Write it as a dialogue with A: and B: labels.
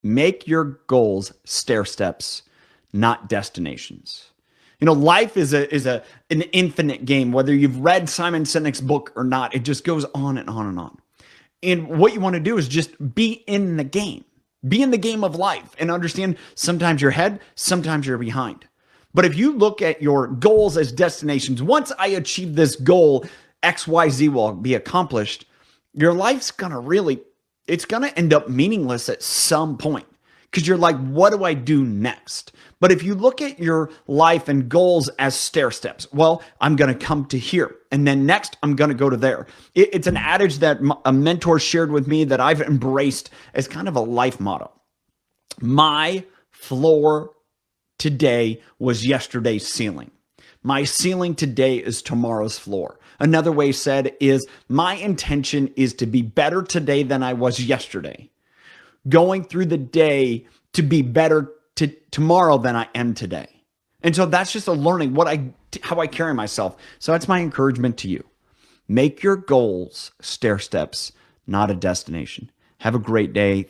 A: Make your goals stair steps, not destinations. Life is an infinite game. Whether you've read Simon Sinek's book or not, it just goes on and on and on. And what you want to do is just be in the game. Be in the game of life and understand sometimes you're ahead, sometimes you're behind. But if you look at your goals as destinations, once I achieve this goal, XYZ will be accomplished, your life's it's going to end up meaningless at some point because you're like, what do I do next? But if you look at your life and goals as stair steps, well, I'm going to come to here. And then next, I'm going to go to there. It's an adage that a mentor shared with me that I've embraced as kind of a life motto. My floor today was yesterday's ceiling. My ceiling today is tomorrow's floor. Another way said is my intention is to be better today than I was yesterday. Going through the day to be better tomorrow than I am today. And so that's just a learning how I carry myself. So that's my encouragement to you. Make your goals stair steps, not a destination. Have a great day.